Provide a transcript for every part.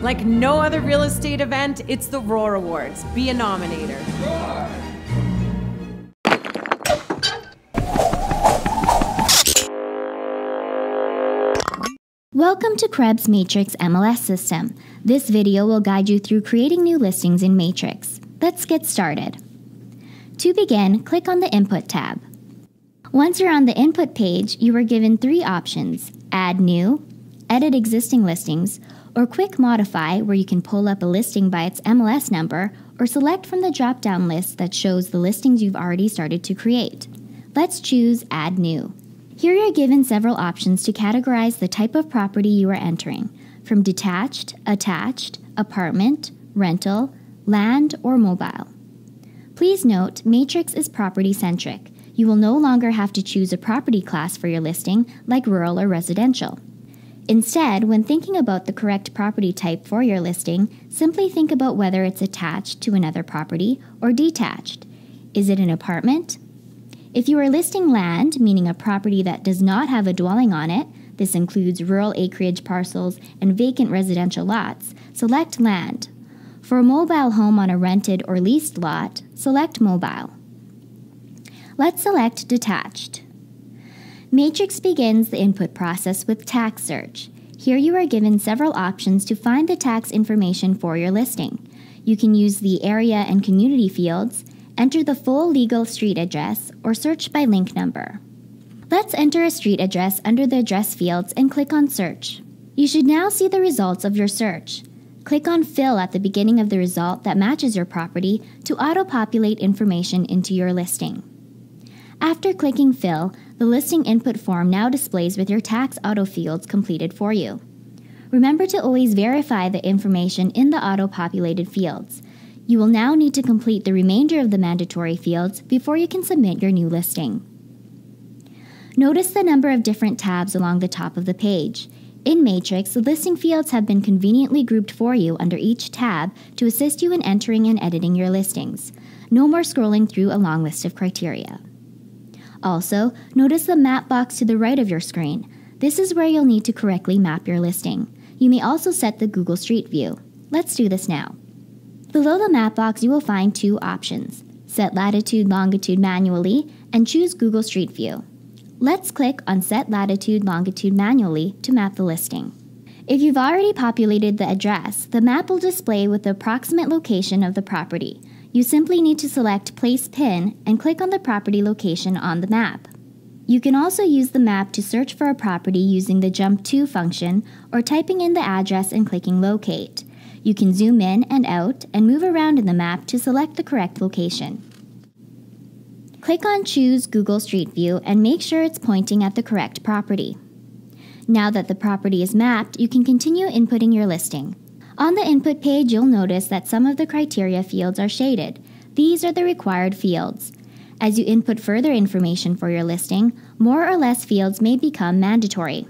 Like no other real estate event, it's the Roar Awards. Be a nominator. Roar! Welcome to Krebs Matrix MLS System. This video will guide you through creating new listings in Matrix. Let's get started. To begin, click on the Input tab. Once you're on the Input page, you are given three options: Add New, Edit Existing Listings, or Quick Modify, where you can pull up a listing by its MLS number or select from the drop-down list that shows the listings you've already started to create. Let's choose Add New. Here you're given several options to categorize the type of property you are entering, from detached, attached, apartment, rental, land, or mobile. Please note, Matrix is property-centric. You will no longer have to choose a property class for your listing, like rural or residential. Instead, when thinking about the correct property type for your listing, simply think about whether it's attached to another property or detached. Is it an apartment? If you are listing land, meaning a property that does not have a dwelling on it, this includes rural acreage parcels and vacant residential lots, select land. For a mobile home on a rented or leased lot, select mobile. Let's select detached. Matrix begins the input process with tax search. Here you are given several options to find the tax information for your listing. You can use the area and community fields, enter the full legal street address, or search by link number. Let's enter a street address under the address fields and click on Search. You should now see the results of your search. Click on Fill at the beginning of the result that matches your property to auto-populate information into your listing. After clicking Fill, the listing input form now displays with your tax auto fields completed for you. Remember to always verify the information in the auto-populated fields. You will now need to complete the remainder of the mandatory fields before you can submit your new listing. Notice the number of different tabs along the top of the page. In Matrix, the listing fields have been conveniently grouped for you under each tab to assist you in entering and editing your listings. No more scrolling through a long list of criteria. Also, notice the map box to the right of your screen. This is where you'll need to correctly map your listing. You may also set the Google Street View. Let's do this now. Below the map box, you will find two options: Set Latitude, Longitude manually, and choose Google Street View. Let's click on Set Latitude, Longitude manually to map the listing. If you've already populated the address, the map will display with the approximate location of the property. You simply need to select Place Pin and click on the property location on the map. You can also use the map to search for a property using the Jump To function or typing in the address and clicking Locate. You can zoom in and out and move around in the map to select the correct location. Click on Choose Google Street View and make sure it's pointing at the correct property. Now that the property is mapped, you can continue inputting your listing. On the input page, you'll notice that some of the criteria fields are shaded. These are the required fields. As you input further information for your listing, more or less fields may become mandatory.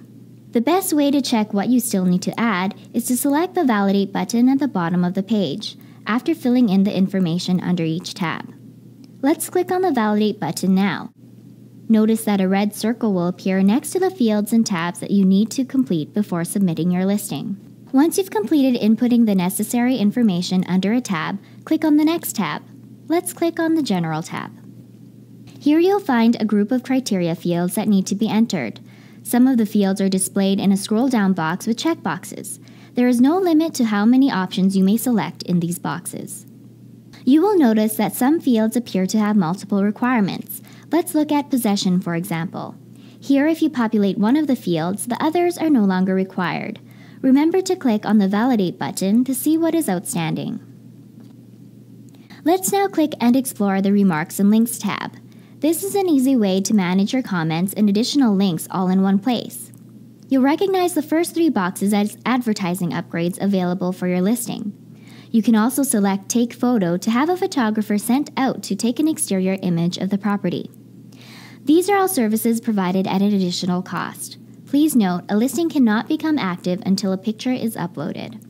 The best way to check what you still need to add is to select the Validate button at the bottom of the page, after filling in the information under each tab. Let's click on the Validate button now. Notice that a red circle will appear next to the fields and tabs that you need to complete before submitting your listing. Once you've completed inputting the necessary information under a tab, click on the next tab. Let's click on the General tab. Here you'll find a group of criteria fields that need to be entered. Some of the fields are displayed in a scroll-down box with checkboxes. There is no limit to how many options you may select in these boxes. You will notice that some fields appear to have multiple requirements. Let's look at possession, for example. Here, if you populate one of the fields, the others are no longer required. Remember to click on the Validate button to see what is outstanding. Let's now click and explore the Remarks and Links tab. This is an easy way to manage your comments and additional links all in one place. You'll recognize the first three boxes as advertising upgrades available for your listing. You can also select Take Photo to have a photographer sent out to take an exterior image of the property. These are all services provided at an additional cost. Please note, a listing cannot become active until a picture is uploaded.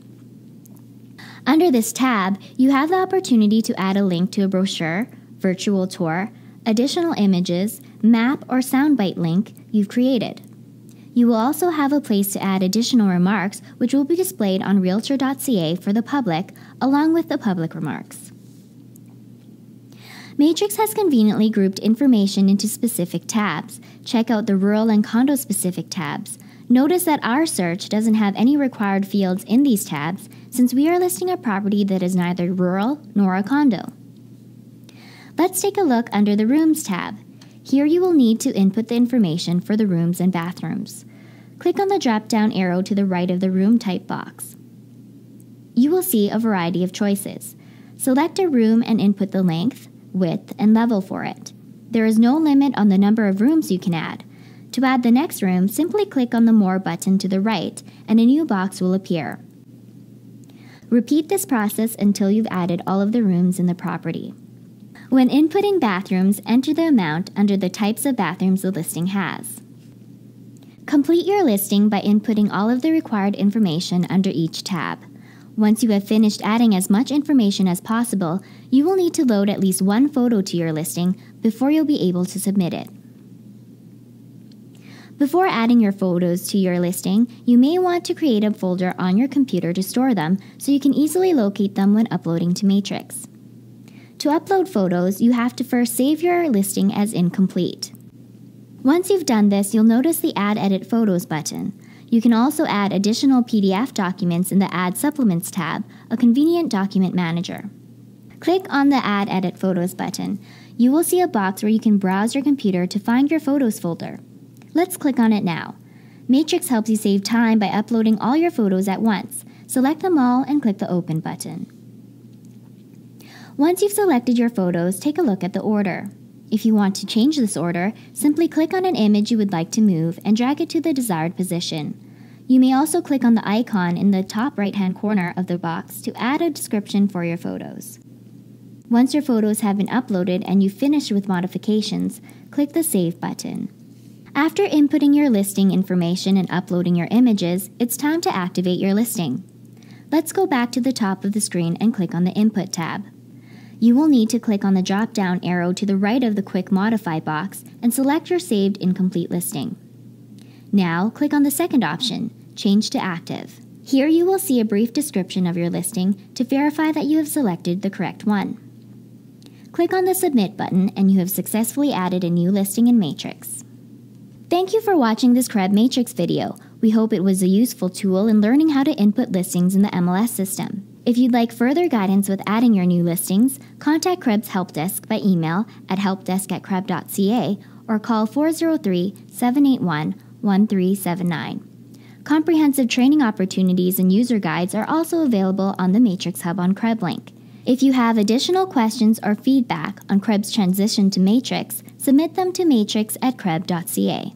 Under this tab, you have the opportunity to add a link to a brochure, virtual tour, additional images, map, or soundbite link you've created. You will also have a place to add additional remarks, which will be displayed on realtor.ca for the public, along with the public remarks. Matrix has conveniently grouped information into specific tabs. Check out the rural and condo-specific tabs. Notice that our search doesn't have any required fields in these tabs, since we are listing a property that is neither rural nor a condo. Let's take a look under the Rooms tab. Here you will need to input the information for the rooms and bathrooms. Click on the drop-down arrow to the right of the room type box. You will see a variety of choices. Select a room and input the length, width, and level for it. There is no limit on the number of rooms you can add. To add the next room, simply click on the More button to the right, and a new box will appear. Repeat this process until you've added all of the rooms in the property. When inputting bathrooms, enter the amount under the types of bathrooms the listing has. Complete your listing by inputting all of the required information under each tab. Once you have finished adding as much information as possible, you will need to load at least one photo to your listing before you'll be able to submit it. Before adding your photos to your listing, you may want to create a folder on your computer to store them so you can easily locate them when uploading to Matrix. To upload photos, you have to first save your listing as incomplete. Once you've done this, you'll notice the Add Edit Photos button. You can also add additional PDF documents in the Add Supplements tab, a convenient document manager. Click on the Add Edit Photos button. You will see a box where you can browse your computer to find your Photos folder. Let's click on it now. Matrix helps you save time by uploading all your photos at once. Select them all and click the Open button. Once you've selected your photos, take a look at the order. If you want to change this order, simply click on an image you would like to move and drag it to the desired position. You may also click on the icon in the top right-hand corner of the box to add a description for your photos. Once your photos have been uploaded and you've finished with modifications, click the Save button. After inputting your listing information and uploading your images, it's time to activate your listing. Let's go back to the top of the screen and click on the Input tab. You will need to click on the drop-down arrow to the right of the Quick Modify box and select your saved incomplete listing. Now, click on the second option, Change to Active. Here you will see a brief description of your listing to verify that you have selected the correct one. Click on the Submit button and you have successfully added a new listing in Matrix. Thank you for watching this Krebs Matrix video. We hope it was a useful tool in learning how to input listings in the MLS system. If you'd like further guidance with adding your new listings, contact Krebs Help Desk by email at helpdesk@krebs.ca or call 403-781-1379. Comprehensive training opportunities and user guides are also available on the Matrix Hub on Krebs Link. If you have additional questions or feedback on Krebs' transition to Matrix, submit them to matrix@krebs.ca.